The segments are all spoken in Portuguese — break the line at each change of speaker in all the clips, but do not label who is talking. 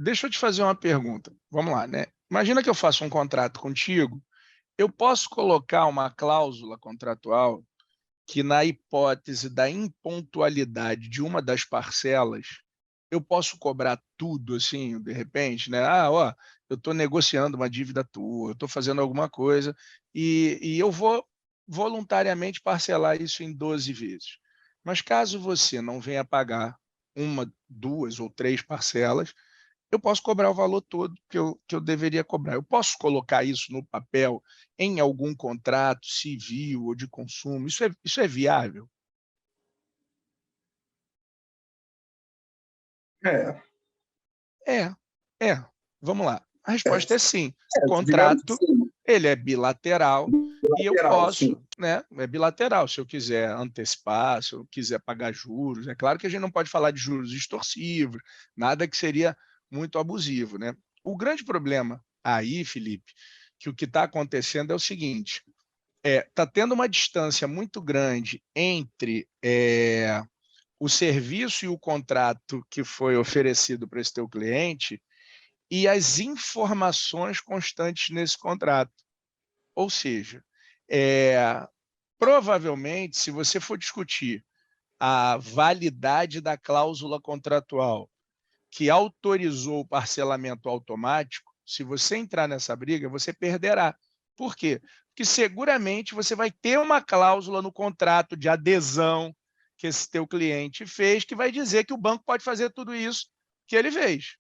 deixa eu te fazer uma pergunta. Vamos lá, né? Imagina que eu faço um contrato contigo, eu posso colocar uma cláusula contratual que, na hipótese da impontualidade de uma das parcelas, eu posso cobrar tudo, assim, de repente, né? Ah, ó, eu estou negociando uma dívida tua, eu estou fazendo alguma coisa e eu vou voluntariamente parcelar isso em 12 vezes. Mas caso você não venha pagar uma, duas ou três parcelas, eu posso cobrar o valor todo que eu deveria cobrar. Eu posso colocar isso no papel em algum contrato civil ou de consumo? Isso é viável?
É,
É, é. Vamos lá. A resposta é sim. O
digamos que
contrato,
sim,
ele é bilateral e eu
lateral, sim.
posso, né? É bilateral. Se eu quiser antecipar, se eu quiser pagar juros, é claro que a gente não pode falar de juros extorsivos, nada que seria muito abusivo, né? O grande problema aí, Felipe, que o que está acontecendo é o seguinte: está tendo uma distância muito grande entre o serviço e o contrato que foi oferecido para esse teu cliente e as informações constantes nesse contrato. Ou seja, é, provavelmente, se você for discutir a validade da cláusula contratual que autorizou o parcelamento automático, se você entrar nessa briga, você perderá. Por quê? Porque seguramente você vai ter uma cláusula no contrato de adesão que esse teu cliente fez, que vai dizer que o banco pode fazer tudo isso que ele fez.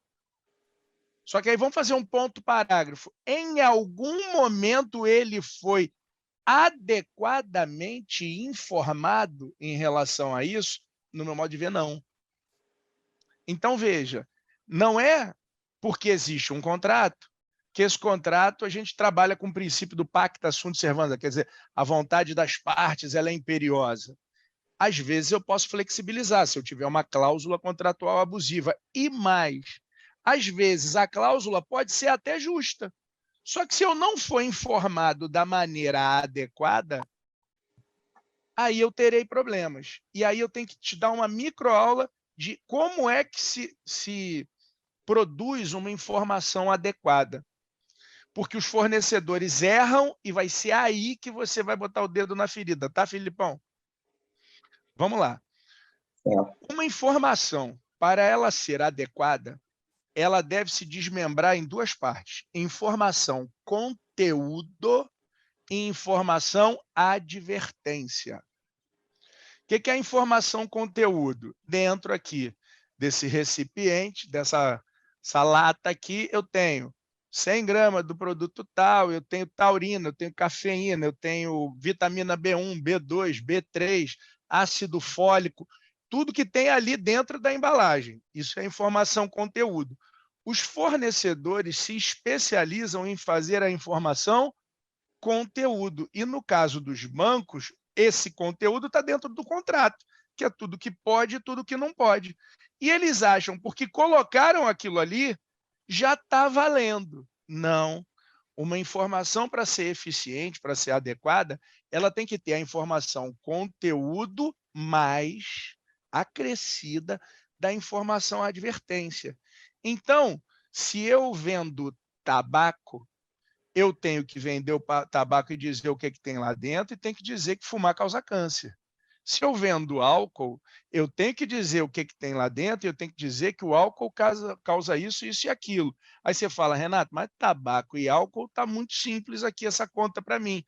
Só que aí vamos fazer um ponto parágrafo. Em algum momento ele foi adequadamente informado em relação a isso? No meu modo de ver, não. Então, veja, não é porque existe um contrato que esse contrato a gente trabalha com o princípio do pacta sunt servanda, quer dizer, a vontade das partes ela é imperiosa. Às vezes eu posso flexibilizar se eu tiver uma cláusula contratual abusiva. E mais, às vezes a cláusula pode ser até justa. Só que se eu não for informado da maneira adequada, aí eu terei problemas. E aí eu tenho que te dar uma microaula de como é que se produz uma informação adequada. Porque os fornecedores erram e vai ser aí que você vai botar o dedo na ferida, tá, Filipão? Vamos lá.
É.
Uma informação, para ela ser adequada, ela deve se desmembrar em duas partes: informação conteúdo e informação advertência. O que é a informação conteúdo? Dentro aqui desse recipiente, dessa lata aqui, eu tenho 100 gramas do produto tal, eu tenho taurina, eu tenho cafeína, eu tenho vitamina B1, B2, B3, ácido fólico, tudo que tem ali dentro da embalagem. Isso é informação conteúdo. Os fornecedores se especializam em fazer a informação conteúdo. E no caso dos bancos, esse conteúdo está dentro do contrato, que é tudo que pode e tudo que não pode. E eles acham, porque colocaram aquilo ali, já está valendo. Não. Uma informação, para ser eficiente, para ser adequada, ela tem que ter a informação conteúdo mais acrescida da informação advertência. Então, se eu vendo tabaco, eu tenho que vender o tabaco e dizer o que, é que tem lá dentro e tem que dizer que fumar causa câncer. Se eu vendo álcool, eu tenho que dizer o que, é que tem lá dentro e eu tenho que dizer que o álcool causa isso, isso e aquilo. Aí você fala, Renato, mas tabaco e álcool está muito simples aqui essa conta para mim.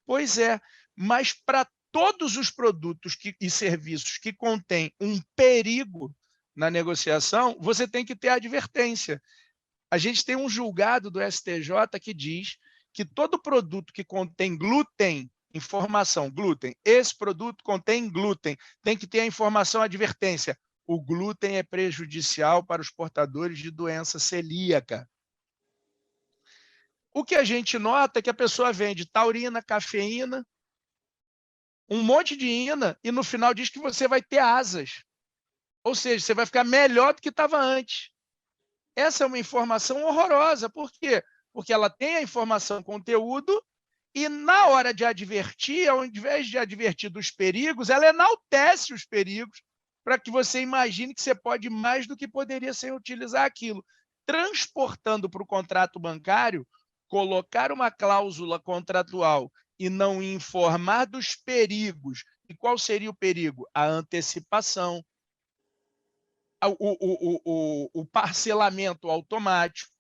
Pois é, mas para todos os produtos e serviços que contêm um perigo na negociação, você tem que ter advertência. A gente tem um julgado do STJ que diz que todo produto que contém glúten, informação, glúten, esse produto contém glúten, tem que ter a informação advertência. O glúten é prejudicial para os portadores de doença celíaca. O que a gente nota é que a pessoa vende taurina, cafeína, um monte de ina, e no final diz que você vai ter asas. Ou seja, você vai ficar melhor do que estava antes. Essa é uma informação horrorosa. Por quê? Porque ela tem a informação conteúdo e, na hora de advertir, ao invés de advertir dos perigos, ela enaltece os perigos para que você imagine que você pode mais do que poderia sem utilizar aquilo. transportando para o contrato bancário, colocar uma cláusula contratual e não informar dos perigos. E qual seria o perigo? A antecipação, o parcelamento automático,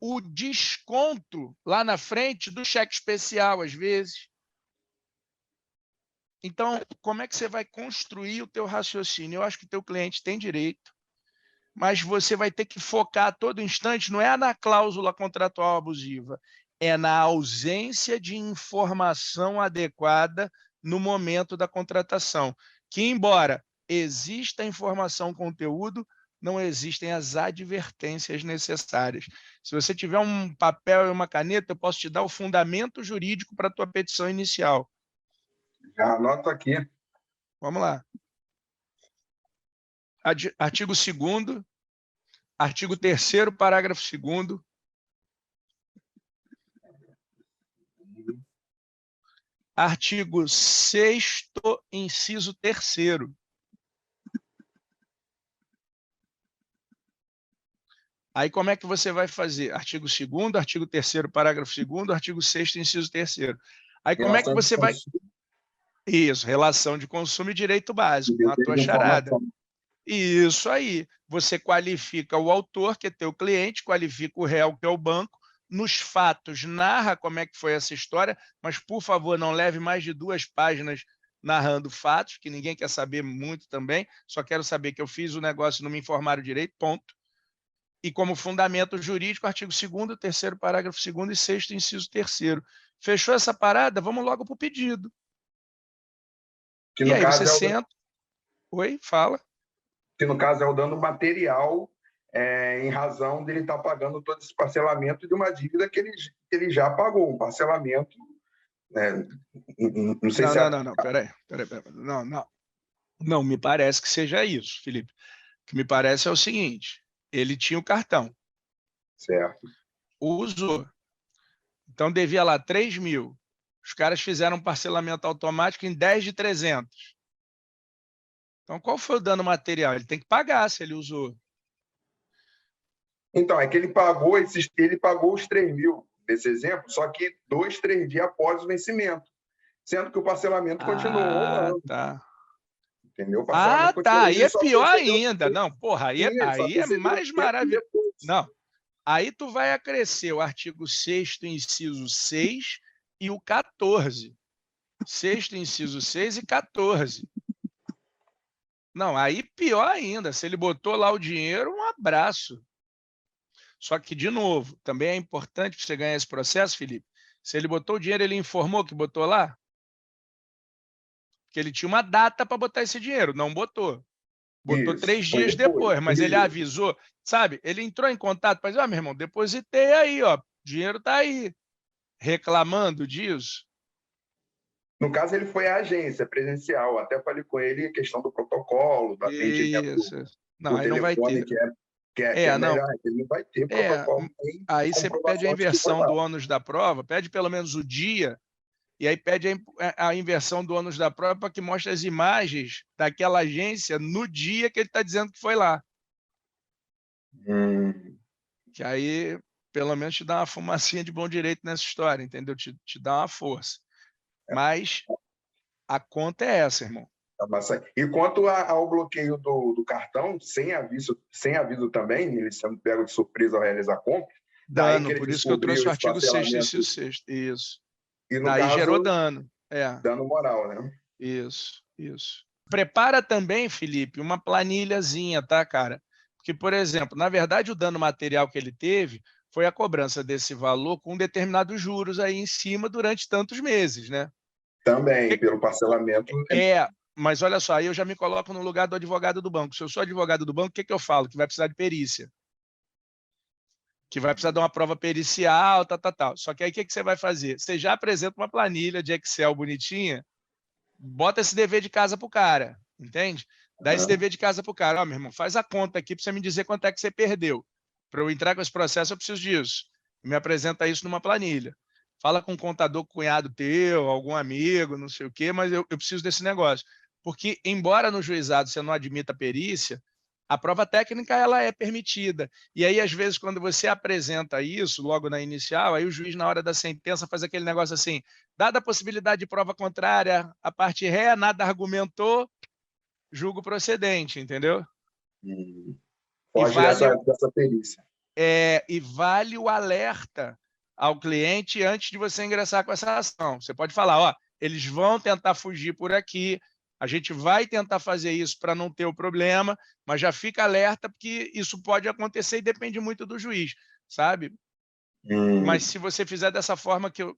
o desconto lá na frente do cheque especial, às vezes. Então, como é que você vai construir o teu raciocínio? Eu acho que o teu cliente tem direito, mas você vai ter que focar a todo instante, não é na cláusula contratual abusiva, é na ausência de informação adequada no momento da contratação. Que, embora exista informação, conteúdo, não existem as advertências necessárias. Se você tiver um papel e uma caneta, eu posso te dar o fundamento jurídico para a tua petição inicial.
Já anoto aqui.
Vamos lá. Artigo 2º, artigo 3º, parágrafo 2º. Artigo 6º, inciso 3º. Aí como é que você vai fazer? Artigo 2º, artigo 3º, parágrafo 2º, artigo 6º, inciso 3º. Aí como é que você vai... Isso, relação de consumo e direito básico, na tua charada. Isso aí. Você qualifica o autor, que é teu cliente, qualifica o réu, que é o banco, nos fatos, narra como é que foi essa história, mas, por favor, não leve mais de 2 páginas narrando fatos, que ninguém quer saber muito também, só quero saber que eu fiz o negócio e não me informaram direito, ponto. E como fundamento jurídico, artigo 2º, 3º, parágrafo 2º e 6º, inciso 3º. Fechou essa parada? Vamos logo para o pedido.
Que
E
no
aí
caso
você senta... Oi, fala.
Que no caso é o dano material, em razão dele estar pagando todo esse parcelamento de uma dívida que ele já pagou, um parcelamento, né? Não sei se...
Não, peraí. Não me parece que seja isso, Felipe. O que me parece é o seguinte, ele tinha o cartão.
Certo.
Usou. Então, devia lá 3 mil. Os caras fizeram um parcelamento automático em 10 de 300. Então, qual foi o dano material? Ele tem que pagar se ele usou.
Então, é que ele pagou os 3 mil, nesse exemplo, só que 2, 3 dias após o vencimento, sendo que o parcelamento continuou rolando.
Tá.
Entendeu? O parcelamento continuou.
Aí é pior ainda. Não, porra, aí é mais maravilhoso. Não, aí tu vai acrescer o artigo 6º, inciso 6 e o 14. 6º, inciso 6 e 14. Não, aí pior ainda. Se ele botou lá o dinheiro, um abraço. Só que, de novo, também é importante para você ganhar esse processo, Felipe. Se ele botou o dinheiro, ele informou que botou lá? Porque ele tinha uma data para botar esse dinheiro, não botou. Botou 3 dias depois, mas ele avisou, sabe? Ele entrou em contato para dizer, meu irmão, depositei aí, ó, dinheiro está aí. Reclamando disso?
No caso, ele foi à agência presencial, até falei com ele a questão do protocolo, do atendimento
não, aí
telefone,
não vai ter.
que é
não.
melhor, ele não vai ter protocolo.
Aí você pede a inversão do ônus da prova, pede pelo menos o dia, e aí pede a inversão do ônus da prova para que mostre as imagens daquela agência no dia que ele está dizendo que foi lá. Que aí, pelo menos, te dá uma fumacinha de bom direito nessa história, entendeu? Te dá uma força. Mas a conta é essa, irmão.
E quanto ao bloqueio do cartão, sem aviso também, ele sendo pego de surpresa ao realizar a compra,
dano, por isso que eu trouxe o artigo 6º, inciso 6º. Isso.
E no
daí
caso,
gerou dano.
Dano moral, né?
Isso. Prepara também, Felipe, uma planilhazinha, tá, cara? Porque, por exemplo, na verdade, o dano material que ele teve foi a cobrança desse valor com determinados juros aí em cima durante tantos meses, né?
Também, pelo parcelamento.
Mas olha só, aí eu já me coloco no lugar do advogado do banco. Se eu sou advogado do banco, o que eu falo? Que vai precisar de perícia. Que vai precisar de uma prova pericial, tal. Só que aí o que você vai fazer? Você já apresenta uma planilha de Excel bonitinha, bota esse dever de casa pro cara, entende? Dá esse dever de casa pro cara. Ó, meu irmão, faz a conta aqui para você me dizer quanto é que você perdeu. Para eu entrar com esse processo, eu preciso disso. Me apresenta isso numa planilha. Fala com um contador, cunhado teu, algum amigo, não sei o quê, mas eu preciso desse negócio. Porque, embora no juizado você não admita perícia, A prova técnica ela é permitida. E aí, às vezes, quando você apresenta isso, logo na inicial, aí o juiz, na hora da sentença, faz aquele negócio assim, dada a possibilidade de prova contrária, a parte ré, nada argumentou, julgo procedente, entendeu? E
Foge dessa perícia.
e vale o alerta ao cliente antes de você ingressar com essa ação. Você pode falar, ó, eles vão tentar fugir por aqui, a gente vai tentar fazer isso para não ter o problema, mas já fica alerta porque isso pode acontecer e depende muito do juiz, sabe? Mas se você fizer dessa forma que eu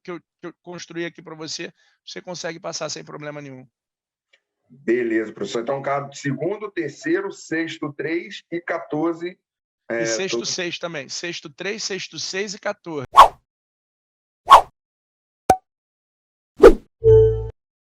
construí aqui para você, você consegue passar sem problema nenhum.
Beleza, professor. Então, segundo, terceiro, sexto, 3 e 14.
E sexto, 6 também. Sexto, 3, sexto, 6 e 14.